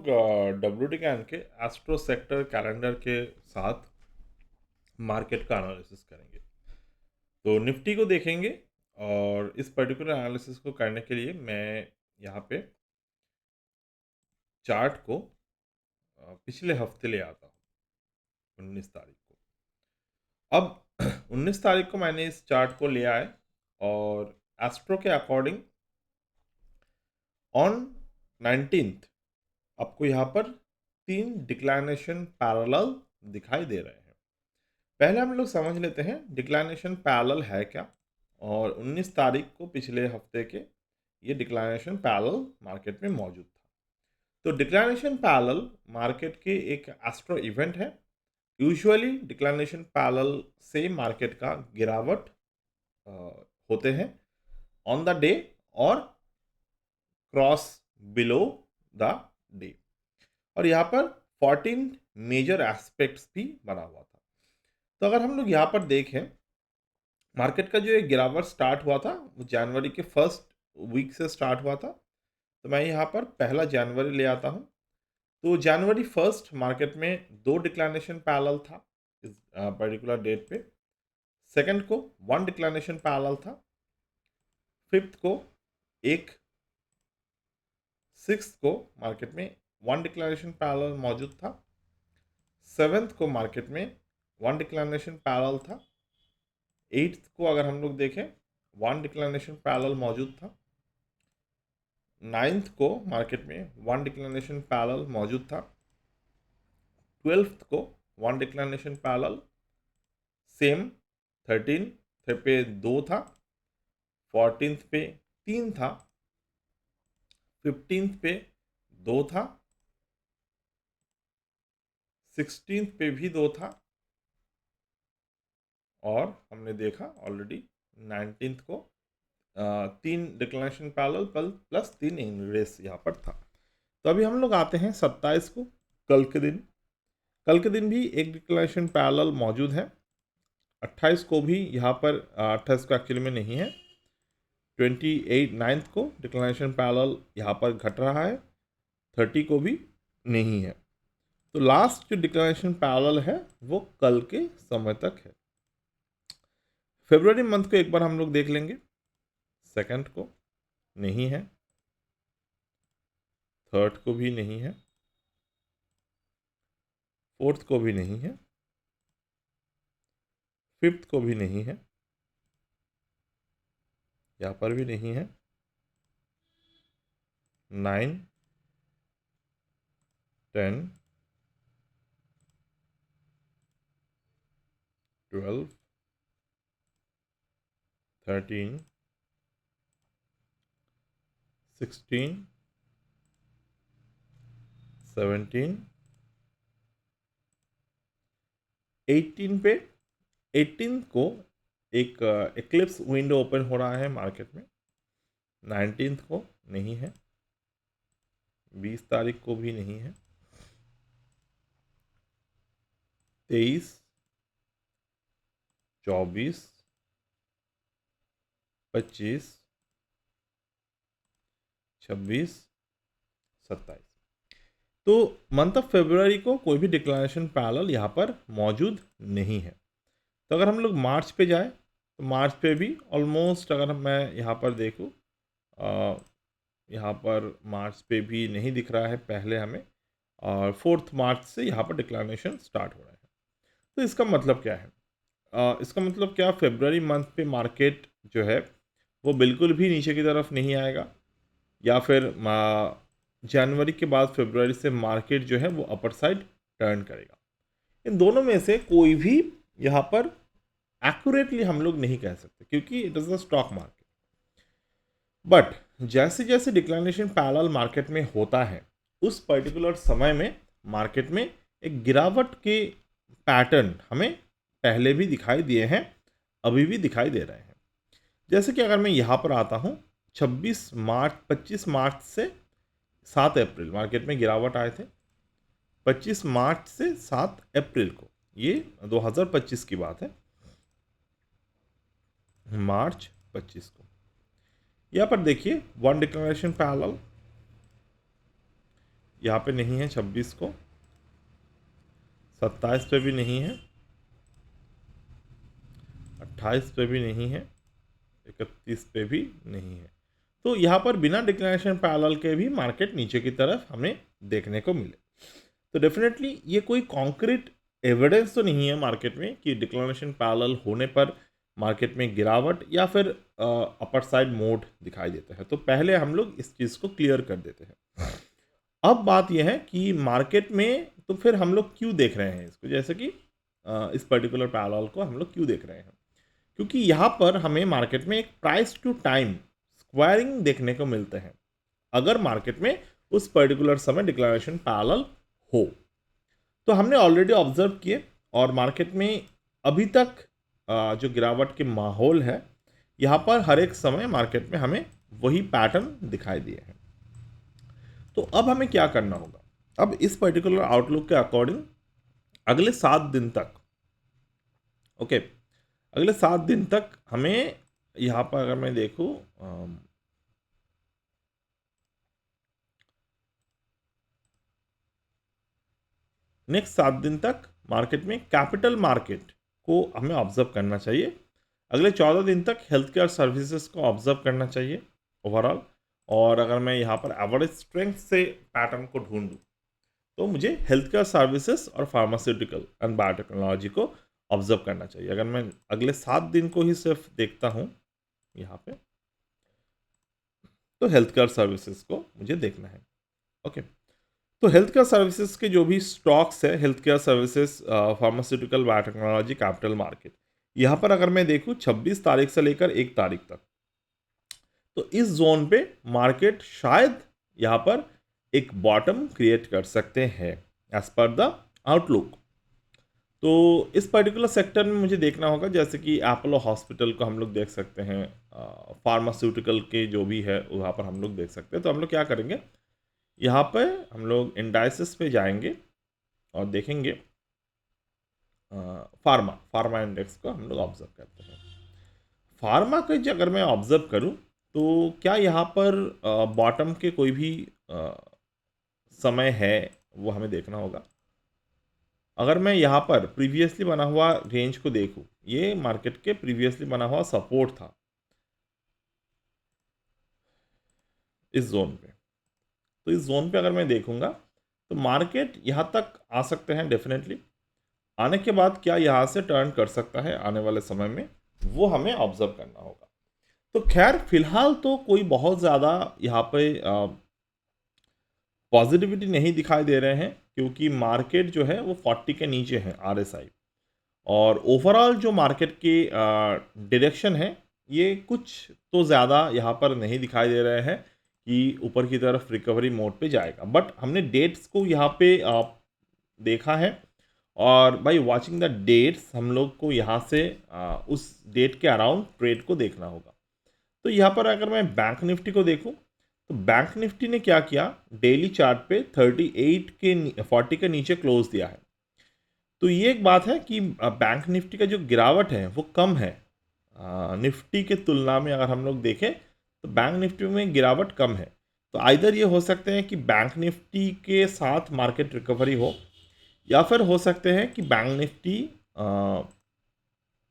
WT के astro sector calendar के साथ मार्केट का एनालिसिस करेंगे। तो निफ्टी को देखेंगे और इस पर्टिकुलर एनालिसिस को करने के लिए मैं यहाँ पे चार्ट को पिछले हफ्ते ले आता हूँ 19 तारीख को। अब 19 तारीख को मैंने इस चार्ट को ले आए और एस्ट्रो के अकॉर्डिंग ऑन 19th आपको यहाँ पर 3 डिक्लाइनेशन पैरेलल दिखाई दे रहे हैं। पहले हम लोग समझ लेते हैं डिक्लाइनेशन पैरेलल है क्या, और 19 तारीख को पिछले हफ्ते के ये डिक्लाइनेशन पैरेलल मार्केट में मौजूद था। तो डिक्लाइनेशन पैरेलल मार्केट के एक एस्ट्रो इवेंट है। यूजुअली डिक्लाइनेशन पैरेलल से मार्केट का गिरावट अ, होते हैं ऑन द डे और क्रॉस बिलो द डे, और यहाँ पर 14 मेजर एस्पेक्ट्स भी बना हुआ था। तो अगर हम लोग यहाँ पर देखें, मार्केट का जो एक गिरावट स्टार्ट हुआ था वो जनवरी के फर्स्ट वीक से स्टार्ट हुआ था। तो मैं यहाँ पर 1 जनवरी ले आता हूँ। तो जनवरी फर्स्ट मार्केट में 2 डिक्लाइनेशन पैरेलल था इस पर्टिकुलर डेट पे। सेकंड को 1 डिक्लाइनेशन पैरेलल था। फिफ्थ को एक, सिक्स्थ को मार्केट में 1 डिक्लाइनेशन पैरेलल मौजूद था। सेवेंथ को मार्केट में 1 डिक्लाइनेशन पैरेलल था। एट्थ को अगर हम लोग देखें 1 डिक्लाइनेशन पैरेलल मौजूद था। नाइन्थ को मार्केट में 1 डिक्लाइनेशन पैरेलल मौजूद था। 12th को 1 डिक्लाइनेशन पैरेलल सेम। 13 पे 2 था। 14th पे 3 था। 15th पे 2 था। 16th पे भी 2 था। और हमने देखा ऑलरेडी 19th को 3 डिक्लाइनेशन पैरेलल प्लस 3 इनरेस यहाँ पर था। तो अभी हम लोग आते हैं 27 को, कल के दिन। कल के दिन भी एक डिक्लाइनेशन पैरेलल मौजूद है। 28 को भी यहाँ पर 28 को एक्चुअली में नहीं है। 9th को डिक्लाइनेशन पैरेलल यहाँ पर घट रहा है। 30 को भी नहीं है। तो लास्ट जो डिक्लाइनेशन पैरेलल है वो कल के समय तक है। फरवरी मंथ को एक बार हम लोग देख लेंगे। सेकंड को नहीं है। थर्ड को भी नहीं है। फोर्थ को भी नहीं है। फिफ्थ को भी नहीं है। यहाँ पर भी नहीं है। 9, 10, 12, 13, 16, 17, 18 पे 18 को एक एक्लिप्स विंडो ओपन हो रहा है मार्केट में। 19th को नहीं है। 20 तारीख को भी नहीं है। 23, 24, 25, 26, 27। तो मंथ ऑफ फेब्रुआरी को कोई भी डिक्लेरेशन पैरेलल यहाँ पर मौजूद नहीं है। तो अगर हम लोग मार्च पे जाए तो मार्च पे भी ऑलमोस्ट, अगर मैं यहाँ पर देखूँ, यहाँ पर मार्च पे भी नहीं दिख रहा है पहले हमें, और 4 मार्च से यहाँ पर डिक्लारेशन स्टार्ट हो रहा है। तो इसका मतलब क्या है? इसका मतलब क्या, फेब्रुआरी मंथ पे मार्केट जो है वो बिल्कुल भी नीचे की तरफ नहीं आएगा, या फिर जनवरी के बाद फेब्रुआरी से मार्केट जो है वो अपर साइड टर्न करेगा। इन दोनों में से कोई भी यहाँ पर एक्यूरेटली हम लोग नहीं कह सकते, क्योंकि it is a stock market. But जैसे जैसे डिक्लाइनेशन पैरेलल मार्केट में होता है, उस पर्टिकुलर समय में मार्केट में एक गिरावट के पैटर्न हमें पहले भी दिखाई दिए हैं, अभी भी दिखाई दे रहे हैं। जैसे कि अगर मैं यहाँ पर आता हूँ, 25 मार्च से 7 अप्रैल मार्केट में गिरावट आए थे। 25 मार्च से 7 अप्रैल को, ये 2025 की बात है, मार्च 25 को। यहाँ पर देखिए 1 डिक्लेरेशन पैरेलल, यहाँ पे नहीं है 26 को, 27 पे भी नहीं है, 28 पे भी नहीं है, 31 पे भी नहीं है। तो यहाँ पर बिना डिक्लेरेशन पैरेलल के भी मार्केट नीचे की तरफ हमें देखने को मिले। तो डेफिनेटली ये कोई कॉन्क्रीट एविडेंस तो नहीं है मार्केट में कि डिक्लेरेशन पैरेलल होने पर मार्केट में गिरावट या फिर अपर साइड मोड दिखाई देता है। तो पहले हम लोग इस चीज़ को क्लियर कर देते हैं। अब बात यह है कि मार्केट में तो फिर हम लोग क्यों देख रहे हैं इसको, जैसे कि इस पर्टिकुलर पैरेलल को हम लोग क्यों देख रहे हैं, क्योंकि यहाँ पर हमें मार्केट में एक प्राइस टू टाइम स्क्वायरिंग देखने को मिलते हैं अगर मार्केट में उस पर्टिकुलर समय डिक्लेरेशन पैरेलल हो। तो हमने ऑलरेडी ऑब्जर्व किए और मार्केट में अभी तक जो गिरावट के माहौल है यहाँ पर हर एक समय मार्केट में हमें वही पैटर्न दिखाई दिए हैं। तो अब हमें क्या करना होगा, अब इस पर्टिकुलर आउटलुक के अकॉर्डिंग अगले 7 दिन तक, ओके, अगले 7 दिन तक हमें यहाँ पर अगर मैं देखूँ नेक्स्ट 7 दिन तक मार्केट में कैपिटल मार्केट को हमें ऑब्जर्व करना चाहिए। अगले 14 दिन तक हेल्थ केयर सर्विसेज को ऑब्जर्व करना चाहिए ओवरऑल। और अगर मैं यहाँ पर एवरेज स्ट्रेंथ से पैटर्न को ढूंढूं तो मुझे हेल्थ केयर सर्विसेज और फार्मास्यूटिकल एंड बायोटेक्नोलॉजी को ऑब्जर्व करना चाहिए। अगर मैं अगले 7 दिन को ही सिर्फ देखता हूँ यहाँ पे, तो हेल्थ केयर सर्विसेज को मुझे देखना है। ओके, तो हेल्थ केयर सर्विसेज के जो भी स्टॉक्स है, health care services, pharmaceutical, biotechnology, capital market, यहाँ पर अगर मैं देखूँ 26 तारीख से लेकर 1 तारीख तक, तो इस जोन पे मार्केट शायद यहाँ पर एक बॉटम क्रिएट कर सकते हैं एज पर द आउटलुक। तो इस पर्टिकुलर सेक्टर में मुझे देखना होगा, जैसे कि एपोलो हॉस्पिटल को हम लोग देख सकते हैं, फार्मास्यूटिकल के जो भी है वहाँ पर हम लोग देख सकते हैं। तो हम लोग क्या करेंगे, यहाँ पे हम लोग इंडाइसिस पे जाएंगे और देखेंगे फार्मा इंडेक्स को हम लोग ऑब्जर्व करते हैं। फार्मा का अगर मैं ऑब्जर्व करूँ तो क्या यहाँ पर बॉटम के कोई भी समय है वो हमें देखना होगा। अगर मैं यहाँ पर प्रीवियसली बना हुआ रेंज को देखूँ, ये मार्केट के प्रीवियसली बना हुआ सपोर्ट था इस जोन पे। तो इस जोन पे अगर मैं देखूंगा तो मार्केट यहाँ तक आ सकते हैं डेफिनेटली। आने के बाद क्या यहाँ से टर्न कर सकता है आने वाले समय में, वो हमें ऑब्जर्व करना होगा। तो खैर फिलहाल तो कोई बहुत ज़्यादा यहाँ पे पॉजिटिविटी नहीं दिखाई दे रहे हैं, क्योंकि मार्केट जो है वो 40 के नीचे है RSI, और ओवरऑल जो मार्केट की डायरेक्शन है ये कुछ तो ज़्यादा यहाँ पर नहीं दिखाई दे रहे हैं कि ऊपर की तरफ रिकवरी मोड पे जाएगा। बट हमने डेट्स को यहाँ पे देखा है, और बाई वॉचिंग द डेट्स हम लोग को यहाँ से उस डेट के अराउंड ट्रेड को देखना होगा। तो यहाँ पर अगर मैं बैंक निफ्टी को देखूँ तो बैंक निफ्टी ने क्या किया, डेली चार्ट पे 38 के 40 के नीचे क्लोज दिया है। तो ये एक बात है कि बैंक निफ्टी का जो गिरावट है वो कम है निफ्टी के तुलना में। अगर हम लोग देखें तो बैंक निफ्टी में गिरावट कम है। तो आइदर ये हो सकते हैं कि बैंक निफ्टी के साथ मार्केट रिकवरी हो, या फिर हो सकते हैं कि बैंक निफ्टी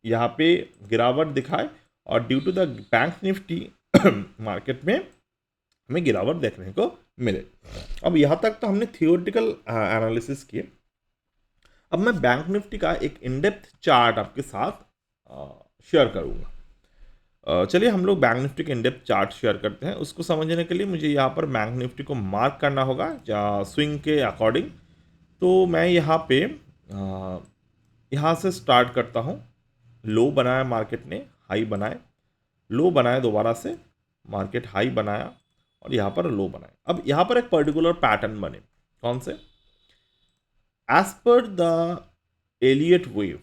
यहाँ पे गिरावट दिखाए और due to the bank Nifty market में हमें गिरावट देखने को मिले। अब यहाँ तक तो हमने थियोरेटिकल एनालिसिस किए। अब मैं बैंक निफ्टी का एक इनडेप्थ चार्ट आपके साथ शेयर करूँगा। चलिए हम लोग बैंक निफ्टी के इनडेप्थ चार्ट शेयर करते हैं। उसको समझने के लिए मुझे यहाँ पर बैंक निफ्टी को मार्क करना होगा स्विंग के अकॉर्डिंग। तो मैं यहाँ पे यहाँ से स्टार्ट करता हूँ। लो बनाया मार्केट ने, हाई बनाए, लो बनाया, दोबारा से मार्केट हाई बनाया और यहाँ पर लो बनाया। अब यहाँ पर एक पर्टिकुलर पैटर्न बने, कौन से, as per the Elliott wave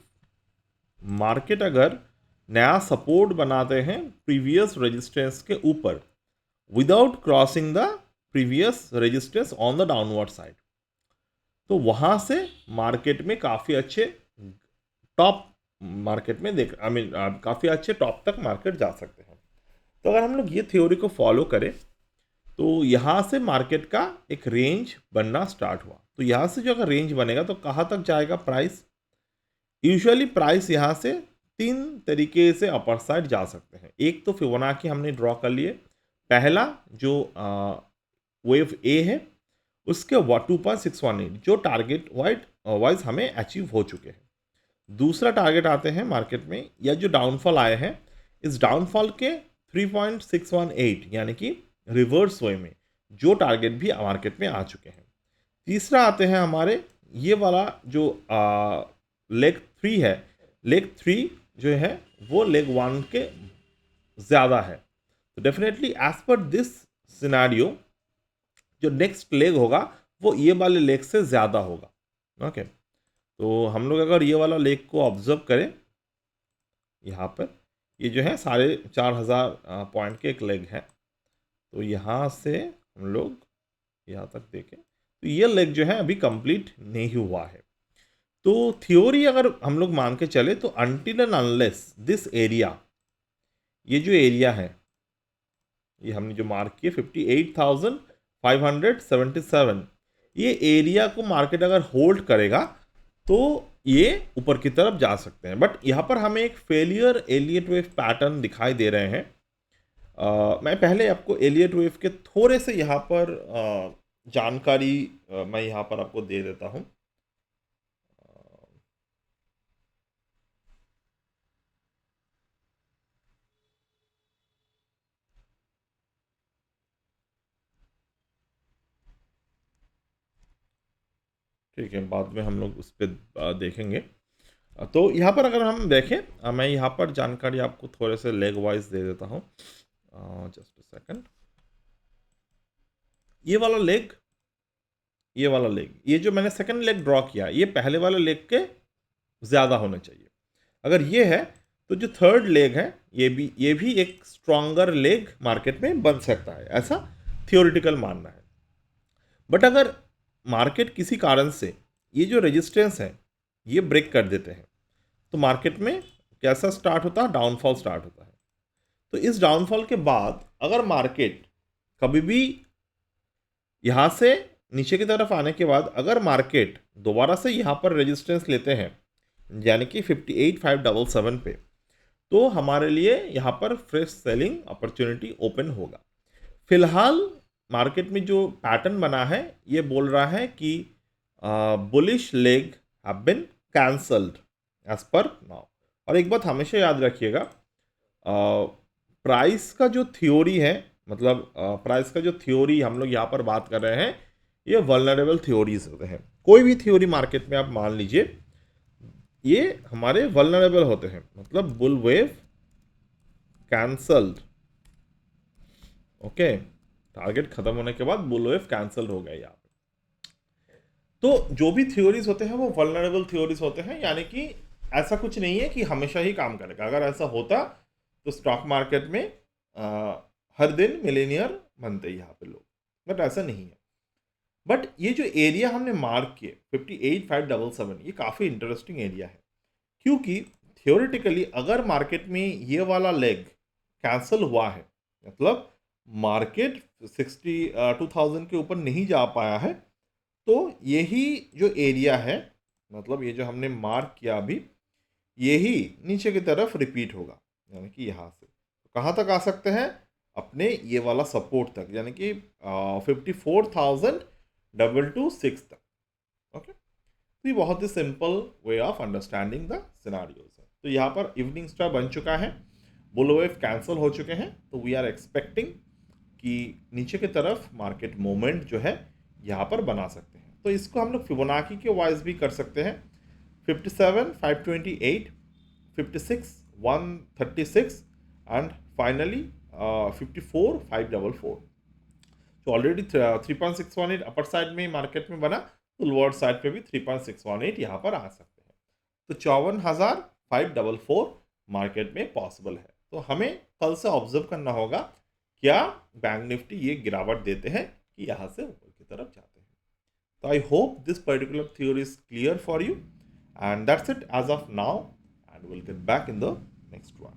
market अगर नया सपोर्ट बनाते हैं प्रीवियस रेजिस्टेंस के ऊपर without crossing the previous resistance on the downward side, तो वहाँ से मार्केट में काफ़ी अच्छे टॉप मार्केट में काफ़ी अच्छे टॉप तक मार्केट जा सकते हैं। तो अगर हम लोग ये थ्योरी को फॉलो करें तो यहाँ से मार्केट का एक रेंज बनना स्टार्ट हुआ। तो यहाँ से जो अगर रेंज बनेगा तो कहाँ तक जाएगा प्राइस? यूजुअली प्राइस यहाँ से 3 तरीके से अपर साइड जा सकते हैं। एक तो फिबोनाची हमने ड्रॉ कर लिए। पहला जो वेव ए है उसके 2.618 जो टारगेट वाइज हमें अचीव हो चुके हैं। दूसरा टारगेट आते हैं मार्केट में, या जो डाउनफॉल आए हैं इस डाउनफॉल के 3.618 यानी कि रिवर्स वे में जो टारगेट भी मार्केट में आ चुके हैं। तीसरा आते हैं हमारे ये वाला जो लेग 3 है। लेग 3 जो है वो लेग 1 के ज़्यादा है। तो definitely as per this scenario जो नेक्स्ट लेग होगा वो ये वाले लेग से ज़्यादा होगा। ओके, तो हम लोग अगर ये वाला लेग को ऑब्जर्व करें, यहाँ पर ये जो है 4,500 पॉइंट के एक लेग है। तो यहाँ से हम लोग यहाँ तक देखें तो ये लेग जो है अभी कंप्लीट नहीं हुआ है। तो थ्योरी अगर हम लोग मान के चले तो until and unless this area, ये जो एरिया है ये हमने जो मार्क किया 58,577, ये एरिया को मार्केट अगर होल्ड करेगा तो ये ऊपर की तरफ जा सकते हैं। बट यहाँ पर हमें एक फेलियर एलियट वेव पैटर्न दिखाई दे रहे हैं। मैं पहले आपको एलियट वेव के थोड़े से यहाँ पर जानकारी मैं यहाँ पर आपको दे देता हूँ। ठीक है, बाद में हम लोग उस पर देखेंगे। तो यहाँ पर अगर हम देखें, मैं यहाँ पर जानकारी आपको थोड़े से लेग वाइज दे देता हूँ। Just a second. ये वाला लेग, ये वाला लेग, ये जो मैंने सेकंड लेग ड्रॉ किया ये पहले वाले लेग के ज़्यादा होना चाहिए। अगर ये है तो जो थर्ड लेग है ये भी एक स्ट्रॉन्गर लेग मार्केट में बन सकता है, ऐसा थियोरिटिकल मानना है। बट अगर मार्केट किसी कारण से ये जो रेजिस्टेंस है ये ब्रेक कर देते हैं तो मार्केट में कैसा स्टार्ट होता है? डाउनफॉल स्टार्ट होता है। तो इस डाउनफॉल के बाद अगर मार्केट कभी भी यहाँ से नीचे की तरफ आने के बाद अगर मार्केट दोबारा से यहाँ पर रेजिस्टेंस लेते हैं यानी कि 58,577 पे, तो हमारे लिए यहाँ पर फ्रेश सेलिंग अपॉर्चुनिटी ओपन होगा। फिलहाल मार्केट में जो पैटर्न बना है ये बोल रहा है कि bullish leg have been cancelled as per now. और एक बात हमेशा याद रखिएगा, प्राइस का जो थ्योरी है, मतलब प्राइस का जो थ्योरी हम लोग यहाँ पर बात कर रहे हैं ये वल्नरेबल थ्योरीज होते हैं। कोई भी थ्योरी मार्केट में आप मान लीजिए ये हमारे वल्नरेबल होते हैं, मतलब bull wave cancelled. Okay, target खत्म होने के बाद बुल वेव कैंसल हो गया यहाँ पे। तो जो भी थ्योरीज होते हैं वो वल्नरेबल थ्योरीज होते हैं, यानी कि ऐसा कुछ नहीं है कि हमेशा ही काम करेगा। अगर ऐसा होता तो स्टॉक मार्केट में हर दिन मिलेनियर बनते यहाँ पे लोग, बट ऐसा नहीं है। बट ये जो एरिया हमने मार्क किए 58,577 ये काफ़ी इंटरेस्टिंग एरिया है, क्योंकि थियोरेटिकली अगर मार्केट में ये वाला लेग कैंसिल हुआ है, मतलब मार्केट 62,000 के ऊपर नहीं जा पाया है, तो यही जो एरिया है, मतलब ये जो हमने मार्क किया अभी, यही नीचे की तरफ रिपीट होगा, यानी कि यहाँ से तो कहाँ तक आ सकते हैं? अपने ये वाला सपोर्ट तक, यानी कि 54,226 तक। ओके, तो ये बहुत ही simple way of understanding the scenarios है। तो यहाँ पर इवनिंग स्टार बन चुका है, बुल वेव कैंसिल हो चुके हैं, तो वी आर एक्सपेक्टिंग कि नीचे की तरफ मार्केट मोमेंट जो है यहाँ पर बना सकते हैं। तो इसको हम लोग फिबोनाची के वाइज भी कर सकते हैं, 57,528, 56,136 एंड फाइनली 54,544। तो ऑलरेडी 3.618 अपर साइड में मार्केट में बना, तो लोअर साइड पे भी 3.618 यहाँ पर आ सकते हैं। तो 54,544 मार्केट में पॉसिबल है। तो हमें कल से ऑब्जर्व करना होगा क्या बैंक निफ्टी ये गिरावट देते हैं कि यहाँ से ऊपर की तरफ जाते हैं। तो I hope this particular theory is clear for you, and that's it as of now, and we'll get back in the next one.